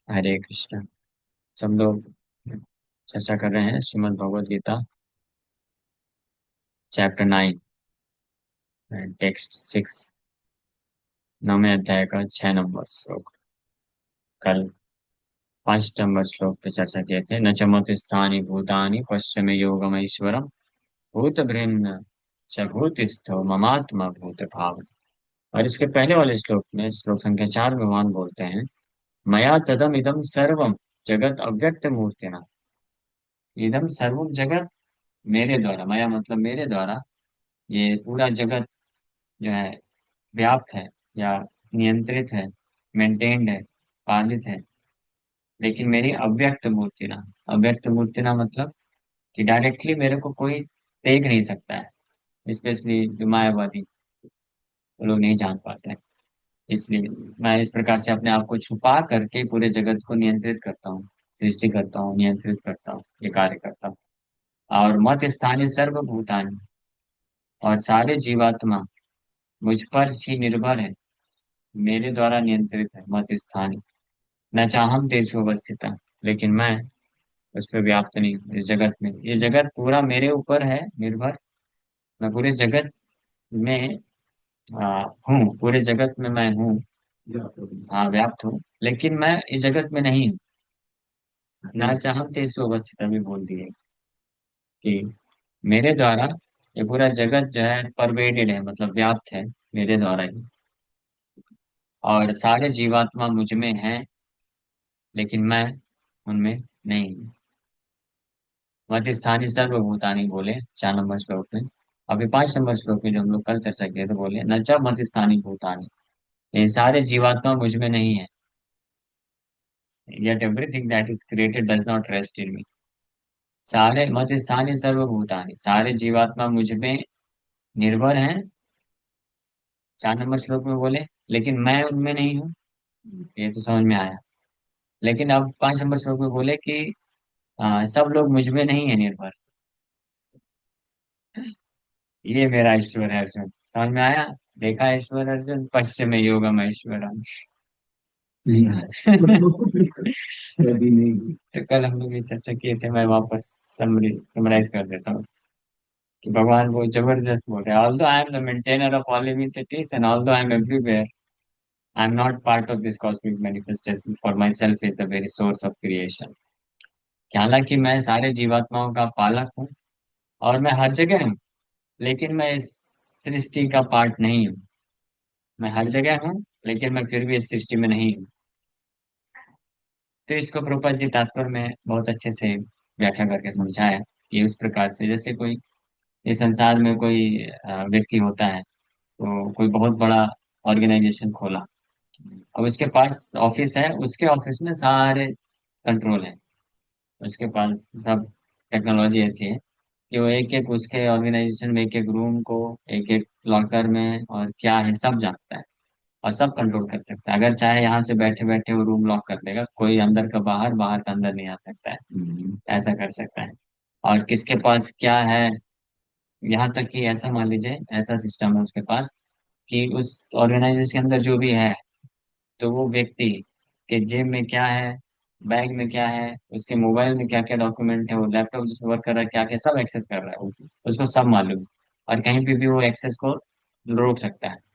हरे कृष्ण। सब लोग चर्चा कर रहे हैं श्रीमद् भगवद गीता चैप्टर 9 टेक्स्ट 6 9वें अध्याय का 6 नंबर श्लोक। कल 5 नंबर श्लोक पे चर्चा किए थे। न चमत स्थानी भूतानि पश्चिम योगमैश्वरम भूत भृन्न च भूतिस्थो ममात्मा भूत भाव। और इसके पहले वाले श्लोक में श्लोक संख्या 4 में भगवान बोलते हैं, मया तदम इदम सर्वम जगत अव्यक्त मूर्तिना। इदम सर्वम जगत, मेरे द्वारा, मया मतलब मेरे द्वारा ये पूरा जगत जो है व्याप्त है या नियंत्रित है, मेंटेन्ड है, पालित है। लेकिन मेरी अव्यक्त मूर्ति ना, अव्यक्त मूर्ति ना मतलब कि डायरेक्टली मेरे को कोई देख नहीं सकता है, स्पेशली जो मायावादी वो लोग नहीं जान पाते हैं। इसलिए मैं इस प्रकार से अपने आप को छुपा करके पूरे जगत को नियंत्रित करता हूँ, सृष्टि करता हूँ, नियंत्रित करता हूँ, ये कार्य करता हूँ। और मत स्थानीय सर्वभूतानि, और सारे जीवात्मा मुझ पर ही निर्भर है, मेरे द्वारा नियंत्रित है। मत स्थानीय न चाहम तेजो अवस्थिता, लेकिन मैं उस पर व्याप्त नहीं हूँ। इस जगत में, ये जगत पूरा मेरे ऊपर है निर्भर। मैं पूरे जगत में हूँ, पूरे जगत में मैं हूँ। हाँ, व्याप्त हूँ, लेकिन मैं इस जगत में नहीं हूँ। ना चाहम तेजो अवस्थिता भी बोल दिए कि मेरे द्वारा ये पूरा जगत जो है परवेडेड है, मतलब व्याप्त है मेरे द्वारा ही। और सारे जीवात्मा मुझ में हैं, लेकिन मैं उनमें नहीं हूँ। मत स्थानीय सर्वभूतानि बोले 4 नंबर श्लोक में। अभी 5 नंबर श्लोक में जो हम लोग कल चर्चा किए थे, बोले न च मत स्थानीय भूतानि, ये सारे जीवात्मा मुझ में नहीं है। yet everything that is created does not rest in me। सारे मत स्थानीय सर्वभूतानि, सारे जीवात्मा मुझ में निर्भर हैं। 4 नंबर श्लोक में बोले, लेकिन मैं उनमें नहीं हूँ। ये तो समझ में आया। लेकिन अब 5 नंबर श्लोक में बोले कि सब लोग मुझ में नहीं है निर्भर। ये मेरा ईश्वर है अर्जुन, समझ में आया। देखा ईश्वर अर्जुन, पश्चिम योगम ईश्वरम। कभी नहीं। तो कल हम लोग ये चर्चा किए थे, मैं वापस समराइज कर देता हूँ कि भगवान वो जबरदस्त बोल रहे हैं, although I am the maintainer of all living entities and although I am everywhere, I am not part of this cosmic manifestation, for my self is the very source of creation. हालांकि मैं सारे जीवात्माओं का पालक हूँ और मैं हर जगह हूँ, लेकिन मैं इस सृष्टि का पार्ट नहीं हूँ। मैं हर जगह हूँ, लेकिन मैं फिर भी इस सृष्टि में नहीं हूँ। तो इसको प्रभुपाद जी तात्पर्य में बहुत अच्छे से व्याख्या करके समझाया कि उस प्रकार से जैसे कोई इस संसार में कोई व्यक्ति होता है, तो कोई बहुत बड़ा ऑर्गेनाइजेशन खोला, अब उसके पास ऑफिस है, उसके ऑफिस में सारे कंट्रोल है, उसके पास सब टेक्नोलॉजी ऐसी है कि वो एक एक उसके ऑर्गेनाइजेशन में एक एक रूम को, एक एक लॉकर में और क्या है सब जानता है और सब कंट्रोल कर सकता है। अगर चाहे यहाँ से बैठे बैठे वो रूम लॉक कर देगा, कोई अंदर का बाहर, बाहर का अंदर नहीं आ सकता है। ऐसा कर सकता है। और किसके पास क्या है, यहाँ तक कि ऐसा मान लीजिए, ऐसा सिस्टम है उसके पास कि उस ऑर्गेनाइजेशन के अंदर जो भी है, तो वो व्यक्ति के जेब में क्या है, बैग में क्या है, उसके मोबाइल में क्या क्या डॉक्यूमेंट है, वो लैपटॉप जिसमें वर्क कर रहा है क्या क्या, सब एक्सेस कर रहा है उसको सब मालूम है। और कहीं पे भी वो एक्सेस को रोक सकता है।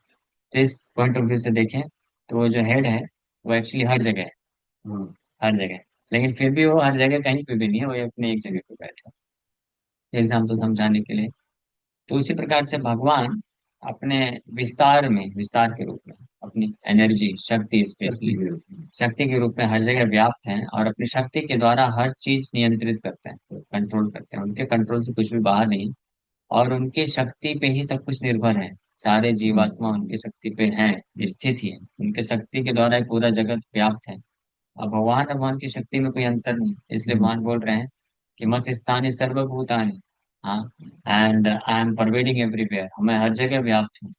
तो इस पॉइंट ऑफ व्यू से देखें तो वो जो हेड है वो एक्चुअली हर जगह है। हर जगह। लेकिन फिर भी वो हर जगह कहीं पे भी नहीं है, वो अपने एक जगह पे बैठा है, एग्जाम्पल समझाने के लिए। तो उसी प्रकार से भगवान अपने विस्तार में, विस्तार के रूप में अपनी एनर्जी, शक्ति, स्पेशली शक्ति के रूप में हर जगह व्याप्त हैं और अपनी शक्ति के द्वारा हर चीज नियंत्रित करते हैं, कंट्रोल करते हैं। उनके कंट्रोल से कुछ भी बाहर नहीं, और उनकी शक्ति पे ही सब कुछ निर्भर है। सारे जीवात्मा उनकी शक्ति पे हैं, स्थित ही है, उनके शक्ति के द्वारा ही पूरा जगत व्याप्त है। अब भगवान की शक्ति में कोई अंतर नहीं, इसलिए भगवान बोल रहे हैं कि मत स्थानी सर्वभूतानि, हाँ, and I am pervading everywhere, मैं हर जगह व्याप्त हूँ।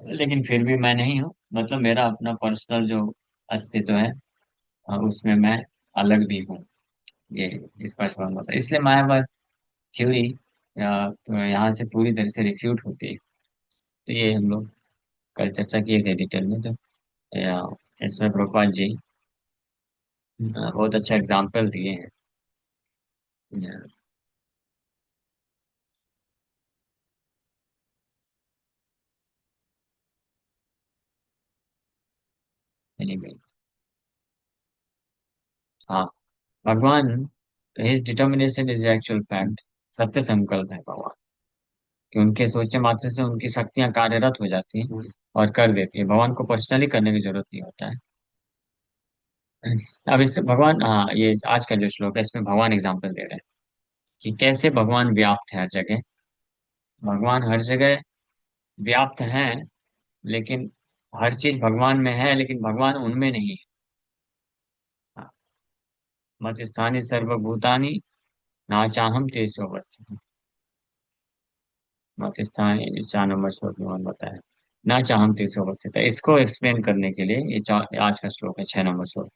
लेकिन फिर भी मैं नहीं हूँ, मतलब मेरा अपना पर्सनल जो अस्तित्व है, उसमें मैं अलग भी हूँ। ये स्पष्ट बात होता है, इसलिए मायावाद थ्योरी यहाँ से पूरी तरह से रिफ्यूट होती है। तो ये हम लोग कल चर्चा किए थे डिटेल में। तो इसमें प्रभुपाद जी बहुत अच्छा एग्जाम्पल दिए हैं। एनीवे, हाँ, भगवान, his determination is actual fact, सत्य संकल्प है भगवान, कि उनके सोचने मात्र से उनकी शक्तियां कार्यरत हो जाती हैं और कर देती है। भगवान को पर्सनली करने की जरूरत नहीं होता है। अब इससे भगवान, हाँ, ये आज का जो श्लोक है इसमें भगवान एग्जाम्पल दे रहे हैं कि कैसे भगवान व्याप्त है हर जगह। भगवान हर जगह व्याप्त हैं, लेकिन हर चीज भगवान में है लेकिन भगवान उनमें नहीं है। हाँ, मत स्थानि सर्वभूतानि ना चाहम तेषु अवस्थित, मत स्थानि 4 नंबर श्लोक में भगवान बताया, ना चाहम तेषु अवस्थित है। इसको एक्सप्लेन करने के लिए ये आज का श्लोक है, 6 नंबर श्लोक।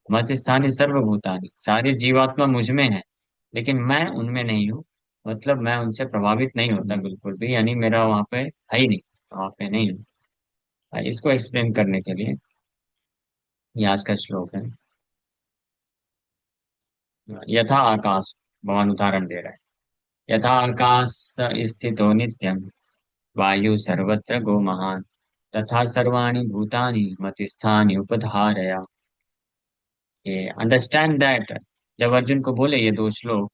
मत स्थानि सर्वभूतानि, सारे जीवात्मा मुझ में है लेकिन मैं उनमें नहीं हूँ। मतलब मैं उनसे प्रभावित नहीं होता बिल्कुल भी, यानी मेरा वहां पे है ही नहीं, वहां पे नहीं हूँ। इसको एक्सप्लेन करने के लिए ये आज का श्लोक है। यथा आकाश, भगवान उदाहरण दे रहा है, यथा आकाश स्थितो नित्यम, वायु सर्वत्र गो महान, तथा सर्वाणि भूतानि मतिस्थानि उपधारया। ये अंडरस्टैंड दैट, जब अर्जुन को बोले ये 2 श्लोक,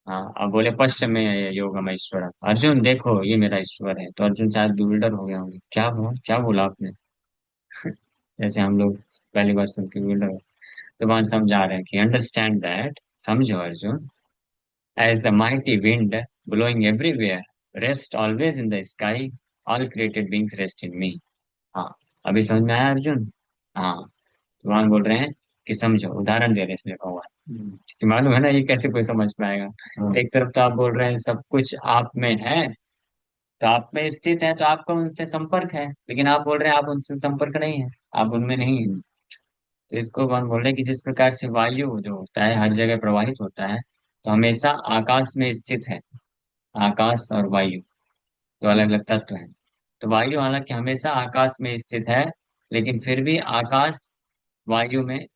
हाँ, अब बोले पश्चिम में योगम ईश्वर, अर्जुन देखो ये मेरा ईश्वर है, तो अर्जुन शायद bewilder हो गया होंगे, क्या हुआ, क्या बोला आपने। जैसे हम लोग पहली बार सुन के bewilder हो। तो वहां समझा रहे हैं कि अंडरस्टैंड दैट, समझो Arjun, as the mighty wind blowing everywhere, rest always in the sky, all created beings rest in me. हाँ, अभी समझ में आया अर्जुन। हाँ, भगवान बोल रहे हैं कि समझो, उदाहरण दे रहे हैं इसलिए भगवान, कि मालूम है ना ये कैसे कोई समझ पाएगा। एक तरफ तो आप बोल रहे हैं सब कुछ आप में है, तो आप में स्थित है तो आपका उनसे संपर्क है, लेकिन आप बोल रहे हैं आप उनसे संपर्क नहीं है, आप उनमें नहीं है। तो इसको भगवान बोल रहे हैं कि जिस प्रकार से वायु जो होता है हर जगह प्रवाहित होता है, तो हमेशा आकाश में स्थित है। आकाश और वायु तो अलग अलग तत्व है। तो वायु हालांकि हमेशा आकाश में स्थित है, लेकिन फिर भी आकाश वायु में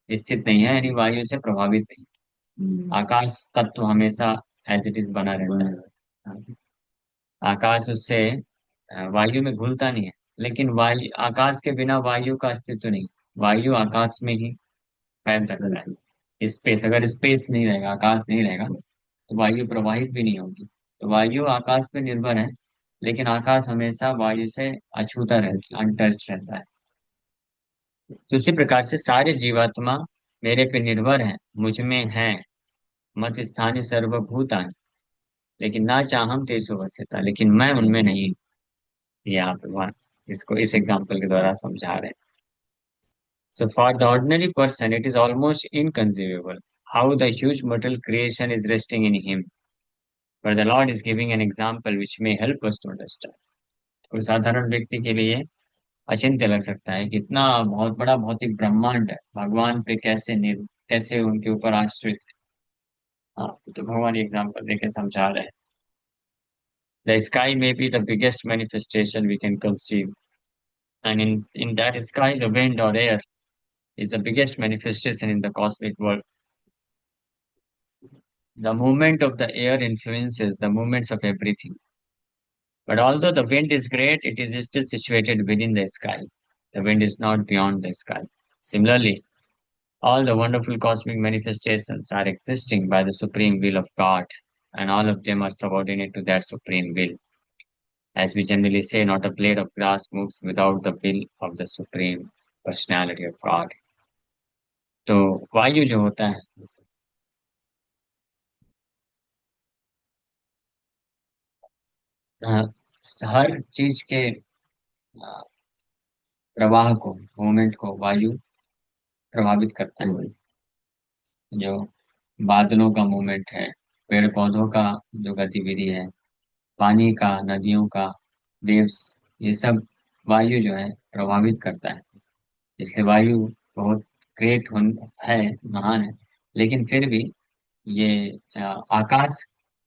स्थित नहीं है, यानी वायु से प्रभावित नहीं। आकाश तत्व हमेशा एज इट इज बना रहता है। हाँ, आकाश उससे वायु में घुलता नहीं है, लेकिन वायु, आकाश के बिना वायु का अस्तित्व नहीं। वायु आकाश में ही फैल सकता है। स्पेस, अगर स्पेस नहीं रहेगा, आकाश नहीं रहेगा, तो वायु प्रवाहित भी नहीं होगी। तो वायु आकाश पे निर्भर है, लेकिन आकाश हमेशा वायु से अछूता रहता है, अनटच्ड रहता है। तो उसी प्रकार से सारे जीवात्मा मेरे पे निर्भर है, मुझ में है, मत स्थानि सर्वभूतानि, लेकिन ना चाहम तेषु अवस्थिता, लेकिन मैं उनमें नहीं हूँ। ये आप भगवान इसको इस एग्जाम्पल के द्वारा समझा रहे हैं। So for the ordinary person, it is almost inconceivable how the huge material creation is resting in him. But the Lord is giving an example which may help us to understand. कोई साधारण व्यक्ति के लिए अचिंत्य लग सकता है कि इतना बहुत बड़ा भौतिक ब्रह्मांड है, भगवान पे कैसे उनके ऊपर आश्रित है। हाँ, तो भगवान एग्जाम्पल देके समझा रहे हैं। The sky may be the biggest manifestation we can conceive, and in that sky, the wind or air is the biggest manifestation in the cosmic world. The movement of the air influences the movements of everything. But although the wind is great, it is still situated within the sky. The wind is not beyond the sky. Similarly, all the wonderful cosmic manifestations are existing by the supreme will of God, and all of them are subordinate to that supreme will. As we generally say, not a blade of grass moves without the will of the supreme personality of God. तो वायु जो होता है, अ, हर चीज के प्रवाह को, movement को वायु प्रभावित करता है। जो बादलों का मूवमेंट है, पेड़ पौधों का जो गतिविधि है, पानी का, नदियों का, वेव्स, ये सब वायु जो है प्रभावित करता है। इसलिए वायु बहुत है, महान है, लेकिन फिर भी ये आकाश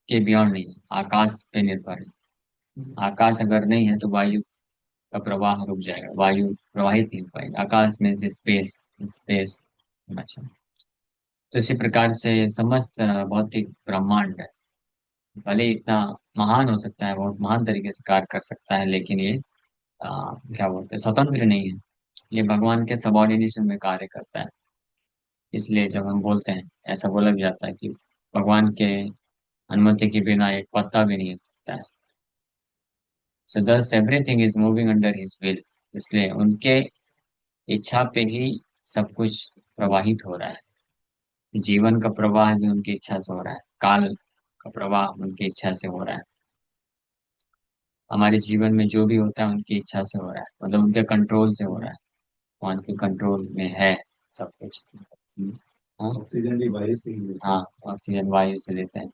के बियॉन्ड नहीं है, आकाश पे निर्भर है। आकाश अगर नहीं है तो वायु का प्रवाह रुक जाएगा, वायु प्रवाहित नहीं हो पाएगी, आकाश में से स्पेस, स्पेस होना चाहिए। तो इसी प्रकार से समस्त भौतिक ब्रह्मांड भले ही इतना महान हो सकता है, बहुत महान तरीके से कार्य कर सकता है, लेकिन ये क्या बोलते हैं, स्वतंत्र नहीं है। ये भगवान के सबॉर्डिनेशन में कार्य करता है। इसलिए जब हम बोलते हैं, ऐसा बोला भी जाता है कि भगवान के अनुमति के बिना एक पत्ता भी नहीं हिल सकता है। सो दस everything is moving under his will. इसलिए उनके इच्छा पे ही सब कुछ प्रवाहित हो रहा है। जीवन का प्रवाह भी उनकी इच्छा से हो रहा है, काल का प्रवाह उनकी इच्छा से हो रहा है। हमारे जीवन में जो भी होता है उनकी इच्छा से हो रहा है, मतलब उनके कंट्रोल से हो रहा है। वो उनके कंट्रोल में है सब कुछ। हाँ। ऑक्सीजन भी वायु से ही मिलता हाँ, ऑक्सीजन वायु से लेते हैं।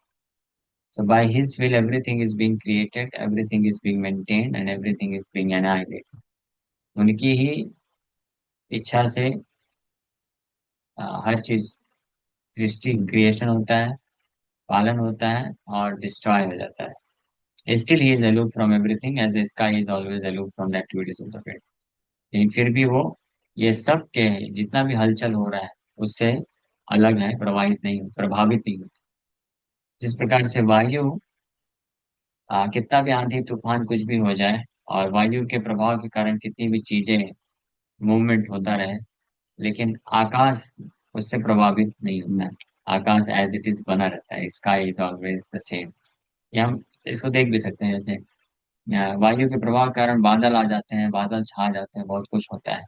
So by his will, everything is being created, everything is being maintained, and everything is being annihilated. उनकी ही इच्छा से हर चीज, सृष्टि क्रिएशन होता है, पालन होता है और डिस्ट्रॉय हो जाता है। Still he is aloof from everything as the sky is always aloof from the activities of the wind। लेकिन फिर भी वो ये सब के जितना भी हलचल हो रहा है उससे अलग है, प्रभावित नहीं, प्रभावित नहीं होता। जिस प्रकार से वायु कितना भी आंधी तूफान कुछ भी हो जाए, और वायु के प्रभाव के कारण कितनी भी चीजें मूवमेंट होता रहे, लेकिन आकाश उससे प्रभावित नहीं होता है। आकाश एज इट इज बना रहता है, sky is always the same. ये हम इसको देख भी सकते हैं, जैसे वायु के प्रभाव के कारण बादल आ जाते हैं, बादल छा जाते हैं, बहुत कुछ होता है।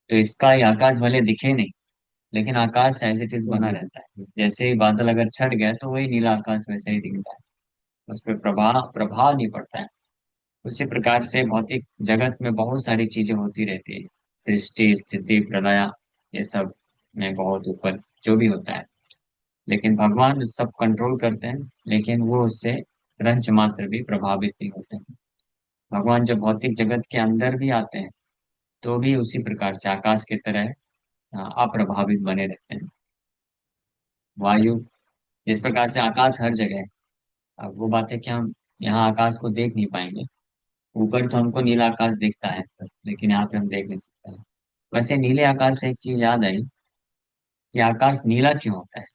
तो इसका ये आकाश भले दिखे नहीं, लेकिन आकाश एज इट इज बना है। रहता है। जैसे ही बादल अगर छट गए तो वही नीला आकाश वैसे ही दिखता है, उस पर प्रभाव प्रभाव नहीं पड़ता है। उसी प्रकार से भौतिक जगत में बहुत सारी चीजें होती रहती है, सृष्टि स्थिति प्रलय, ये सब में बहुत ऊपर जो भी होता है, लेकिन भगवान उस सब कंट्रोल करते हैं, लेकिन वो उससे रंच मात्र भी प्रभावित नहीं होते हैं। भगवान जब भौतिक जगत के अंदर भी आते हैं तो भी उसी प्रकार से आकाश की तरह अप्रभावित बने रहते हैं। वायु, जिस प्रकार से आकाश हर जगह है। अब वो बात है कि हम यहाँ आकाश को देख नहीं पाएंगे। ऊपर तो हमको नीला आकाश दिखता है, लेकिन यहाँ पे हम देख नहीं सकते हैं। वैसे नीले आकाश से एक चीज याद आई कि आकाश नीला क्यों होता है?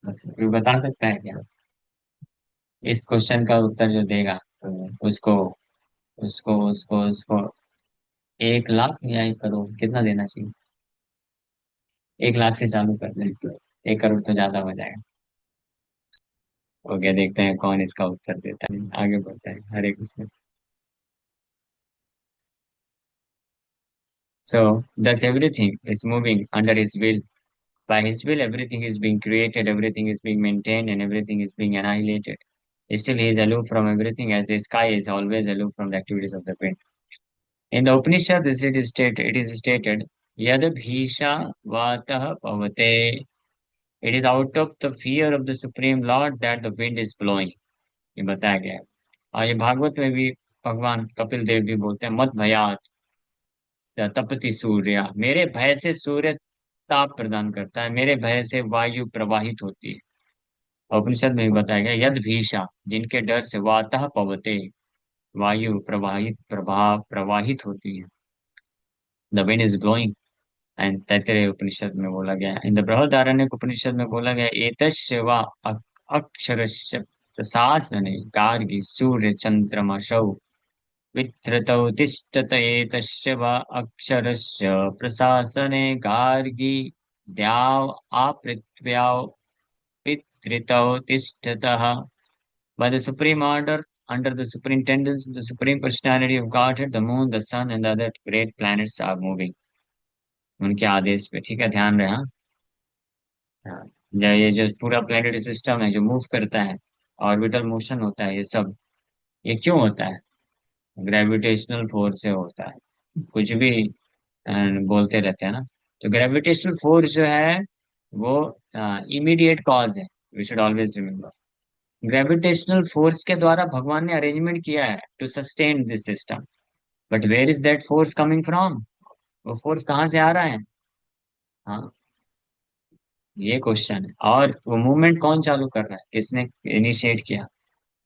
बस कोई बता सकता है क्या? इस क्वेश्चन का उत्तर जो देगा तो उसको उसको उसको उसको 1 लाख या 1 करोड़ कितना देना चाहिए? 1 लाख से चालू कर दें, 1 करोड़ तो ज्यादा हो जाएगा। ओके, देखते हैं कौन इसका उत्तर देता है, आगे बढ़ते हैं। हरे Krishna. So thus everything is moving under his will. By his will, everything is being created, everything is being maintained, and everything is being annihilated. Still, he is aloof from everything, as the sky is always aloof from the activities of the wind. In the Upanishad, it is stated, Yad Bhisha Vatah Pavate. It is out of the fear of the Supreme Lord that the wind is blowing. ये बताया गया है। और ये भागवत में भी भगवान कपिल देव भी बोलते हैं, मत भयात तपति सूर्य, मेरे भय से सूर्य ताप प्रदान करता है, मेरे भय से वायु प्रवाहित होती है। और उपनिषद में भी बताया गया, यद भीषा, जिनके डर से वातः पवते, वायु प्रवाहित होती है। The wind is blowing. And Taittiriya Upanishad में बोला गया, इन द बृहदारण्यक उपनिषद में बोला गया, एतस्य वा अक्षरस्य प्रशासने गार्गी सूर्य चंद्रमसौ विधृतौ तिष्ठत एतस्य वा अक्षरस्य प्रशासने गार्गी द्याव आपृथ्व्याव विधृतौ तिष्ठतः। By the supreme order, under the superintendence of the supreme personality of Godhead, the moon, the sun, and the other great planets are moving. उनके आदेश पे, ठीक है, ध्यान रहे। हाँ। हाँ। ये जो पूरा प्लेनेटरी सिस्टम है जो मूव करता है, ऑर्बिटल मोशन होता है, ये सब ये क्यों होता है? ग्रेविटेशनल फोर्स से होता है। कुछ भी बोलते रहते हैं ना। तो ग्रेविटेशनल फोर्स जो है वो इमीडिएट कॉज है, we should always remember. Gravitational force के द्वारा भगवान ने अरेंजमेंट किया है to sustain this system. But where is that force coming from? वो फोर्स कहाँ से आ रहा है? हाँ, ये क्वेश्चन है। और वो मूवमेंट कौन चालू कर रहा है, किसने इनिशिएट किया?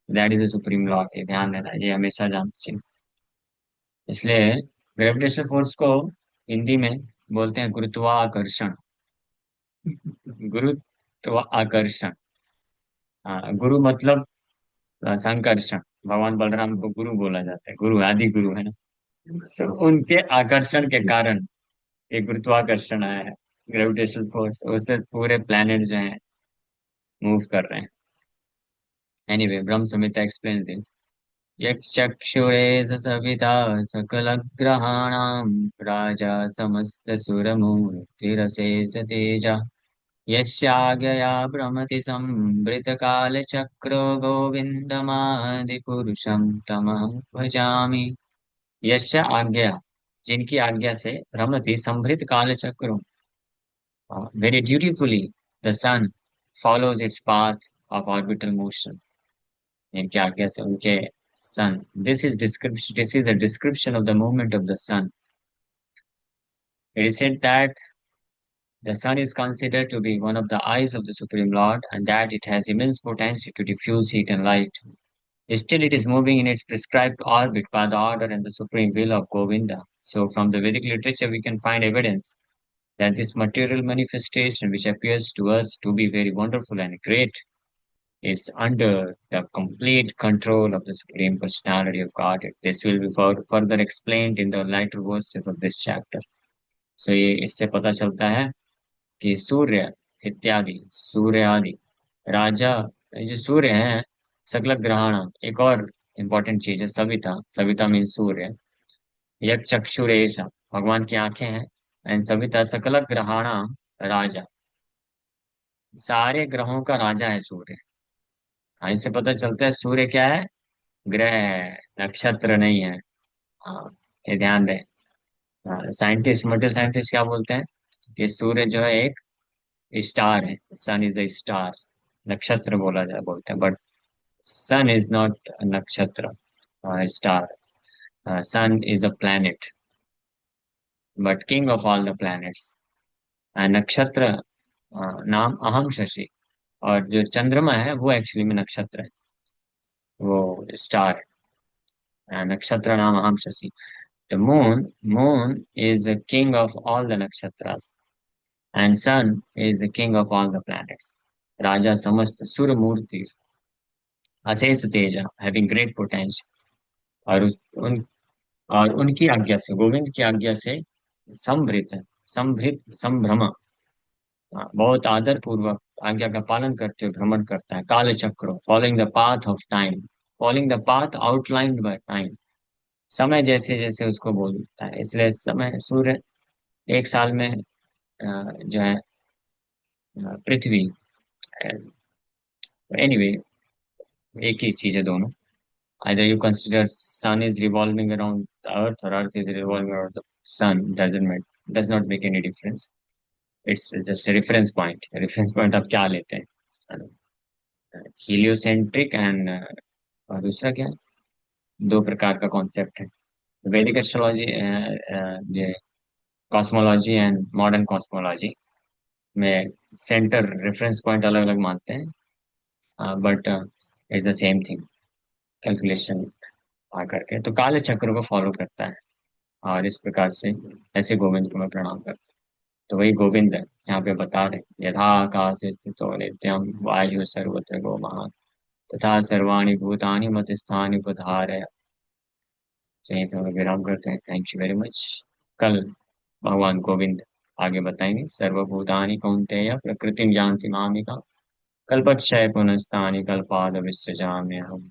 That is the supreme law. ये ध्यान देना, ये हमेशा जानना चाहिए। इसलिए ग्रेविटेशनल फोर्स को हिंदी में बोलते हैं गुरुत्वाकर्षण। गुरुत्व आकर्षण। गुरु मतलब संकर्षण। भगवान बलराम को गुरु बोला जाता है, गुरु आदि गुरु है ना। तो उनके आकर्षण के कारण एक गुरुत्वाकर्षण आया है, ग्रेविटेशनल फोर्स, उससे पूरे प्लैनेट जो है मूव कर रहे हैं। Anyway, Brahma Samhita explain this. यक्षक्षुरे सविता सकलग्रहाणां राजा समस्तसुरमूर्तिरशेष तेजा यस्याज्ञया भ्रमति संवृतकालचक्रो गोविन्दमादिपुरुषं तमहं भजामि। यस्य आज्ञया, जिनकी आज्ञा से, भ्रमति संभृत कालचक्रो, very dutifully the sun follows its path of orbital motion। इनकी आज्ञा से उनके sun, this is a description of the movement of the sun। It is said that the sun is considered to be one of the eyes of the Supreme Lord, and that it has immense potential to diffuse heat and light. Still, it is moving in its prescribed orbit by the order and the supreme will of Govinda. So, from the Vedic literature, we can find evidence that this material manifestation, which appears to us to be very wonderful and great, is under the complete control of the Supreme Personality of Godhead. This will be further explained in the later verses of this chapter. So, ये इससे पता चलता है कि सूर्य इत्यादि, सूर्य आदि राजा, ये जो सूर्य है, सकल ग्रहण, एक और इम्पोर्टेंट चीज है, सविता, सविता मीन सूर्य। यक चक्षुरेश, भगवान की आंखें हैं। एंड सविता सकल ग्रहाणाम राजा, सारे ग्रहों का राजा है सूर्य। इससे पता चलता है सूर्य क्या है, ग्रह है, नक्षत्र नहीं है। हाँ, ये ध्यान दें। साइंटिस्ट, मटेरियल साइंटिस्ट क्या बोलते हैं कि सूर्य जो है एक स्टार है, सन इज अ स्टार, नक्षत्र बोला जाए बोलते हैं, but sun is not a नक्षत्र, star. Sun is a planet, but king of all the planets. नक्षत्र नाम अहम शशि, और जो चंद्रमा है वो एक्चुअली में नक्षत्र है, वो स्टार है। नक्षत्र नाम अहम शशि। The moon is the king of all the नक्षत्रास, and sun is the king of all the planets. राजा समस्त सुर मूर्ति, अशेष तेजा, हैविंग ग्रेट पोटेंशियल। और और उनकी आज्ञा से, गोविंद की आज्ञा से, संभृत है, संभृत संभ्रम, बहुत आदर पूर्वक आज्ञा का पालन करते हुए भ्रमण करता है। काल चक्र, following the path of time, following the path outlined by time, समय जैसे जैसे उसको बोलता है, इसलिए समय, सूर्य एक साल में जो है पृथ्वी, एनीवे एक ही चीज है दोनों। Either you consider sun is revolving around the earth or earth is revolving around the sun, does not make any difference। It's just a reference point। reference point आप क्या लेते हैं, हीलियोसेंट्रिक एंड और दूसरा क्या है? दो प्रकार का कॉन्सेप्ट है, वैदिक एस्ट्रोलॉजी, ये कॉस्मोलॉजी एंड मॉडर्न कॉस्मोलॉजी में सेंटर रेफरेंस पॉइंट अलग अलग मानते हैं, but it's the same thing, calculation आकर के तो काले चक्र को फॉलो करता है। और इस प्रकार से ऐसे गोविंद को मैं प्रणाम करता हूँ। तो वही गोविंद है, यहाँ पे बता रहे, यथा आकाश स्थितो नित्यम वायु सर्वत्र गो महान तथा सर्वाणि भूतानि मत स्थानि उपधारय। तो यहीं पे हम विराम करते हैं। Thank you very much. कल भगवान गोविंद आगे बताएंगे। सर्वभूतानि कौन्तेय प्रकृतिं यान्ति मामिका कल्पक्षय पुनस्तानि कल्पाद विसृजाम्यहम्।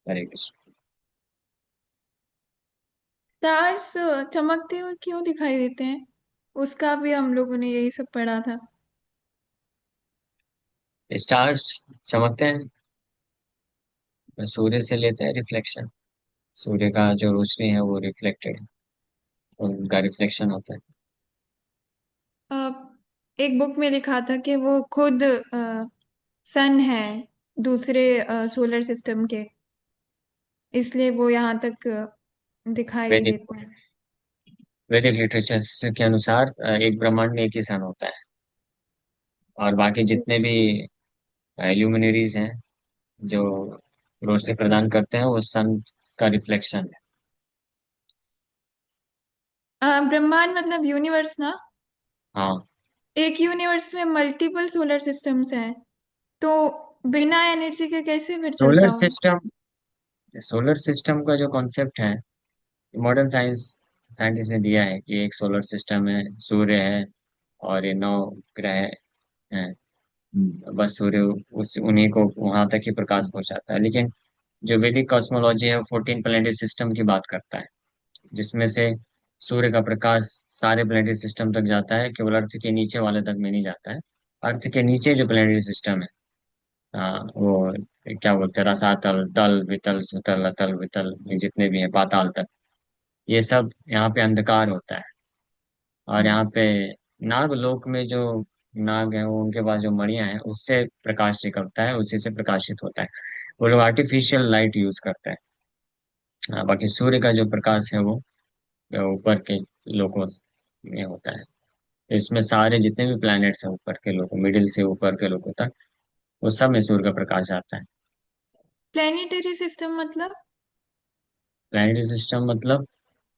हरे कृष्ण। स्टार्स चमकते हुए क्यों दिखाई देते हैं? उसका भी हम लोगों ने यही सब पढ़ा था। स्टार्स चमकते हैं, सूर्य से लेते हैं रिफ्लेक्शन। सूर्य का जो रोशनी है वो रिफ्लेक्टेड, उनका रिफ्लेक्शन होता है। अ, एक बुक में लिखा था कि वो खुद सन है दूसरे सोलर सिस्टम के, इसलिए वो यहाँ तक दिखाई वैदिक देते हैं। वैदिक लिटरेचर के अनुसार एक ब्रह्मांड में एक ही सन होता है, और बाकी जितने भी ल्यूमिनरीज हैं जो रोशनी प्रदान करते हैं वो सन का रिफ्लेक्शन है। ब्रह्मांड मतलब यूनिवर्स ना? हाँ, एक यूनिवर्स में मल्टीपल सोलर सिस्टम्स हैं, तो बिना एनर्जी के कैसे फिर चलता सोलर होगा? सिस्टम सोलर सिस्टम का जो कॉन्सेप्ट है, मॉडर्न साइंटिस्ट ने दिया है कि एक सोलर सिस्टम है, सूर्य है और ये 9 ग्रह हैं। बस सूर्य उस उन्हीं को वहां तक ही प्रकाश पहुंचाता है। लेकिन जो वैदिक कॉस्मोलॉजी है वो 14 प्लेनेटरी सिस्टम की बात करता है, जिसमें से सूर्य का प्रकाश सारे प्लेनेटरी सिस्टम तक जाता है, केवल अर्थ के नीचे वाले तक में नहीं जाता है। अर्थ के नीचे जो प्लेनेटरी सिस्टम है, वो क्या बोलते हैं, रसातल, तल, वितल, सुतल, अतल, वितल, ये जितने भी हैं, पाताल तक, ये सब यहाँ पे अंधकार होता है। और यहाँ पे नागलोक में जो नाग है, वो उनके पास जो मणियां हैं उससे प्रकाश निकलता है, उसी से प्रकाशित होता है। वो लोग आर्टिफिशियल लाइट यूज करते हैं। बाकी सूर्य का जो प्रकाश है वो ऊपर के लोगों में होता है। इसमें सारे जितने भी प्लैनेट्स हैं ऊपर के लोगों, मिडिल से ऊपर के लोगों तक, वो सब में सूर्य का प्रकाश आता है। प्लेनेटरी सिस्टम मतलब? प्लैनेटरी सिस्टम मतलब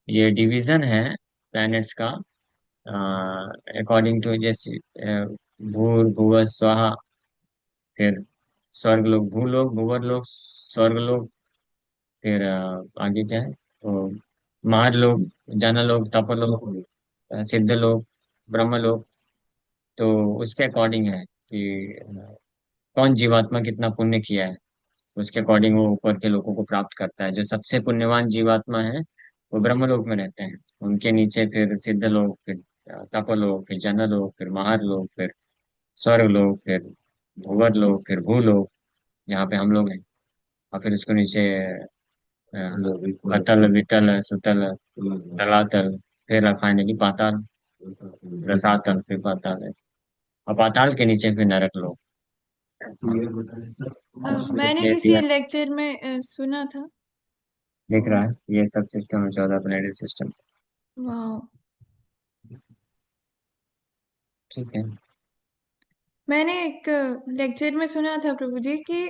ये डिवीजन है प्लैनेट्स का, अकॉर्डिंग टू जैसे भूर, भुवः, स्वहा, फिर स्वर्ग लोग, भूलोक, भूवर लोग, स्वर्ग लोग, फिर आगे क्या है, तो महालोक, जनलोक, तपलोक, सिद्धलोक, ब्रह्मलोक। तो उसके अकॉर्डिंग है कि कौन जीवात्मा कितना पुण्य किया है, उसके अकॉर्डिंग वो ऊपर के लोगों को प्राप्त करता है। जो सबसे पुण्यवान जीवात्मा है वो ब्रह्मलोक में रहते हैं। उनके नीचे फिर सिद्धलोक, फिर तपलोक, फिर जनलोक, फिर महालोक, फिर स्वर्गलोक, फिर भूवर्लोक, फिर भूलोक, जहाँ पे हम लोग हैं। और फिर उसको नीचे अतल, वितल, सुतल, तलातल, फिर फाइनली पाताल, रसातल, फिर पाताल है। और पाताल के नीचे फिर नरक लोक। मैंने ये किसी दिया, लेक्चर में सुना था। दिख रहा है, ये सब सिस्टम है, 14 प्लेनेटरी सिस्टम। वाह। ठीक है। मैंने एक लेक्चर में सुना था प्रभु जी कि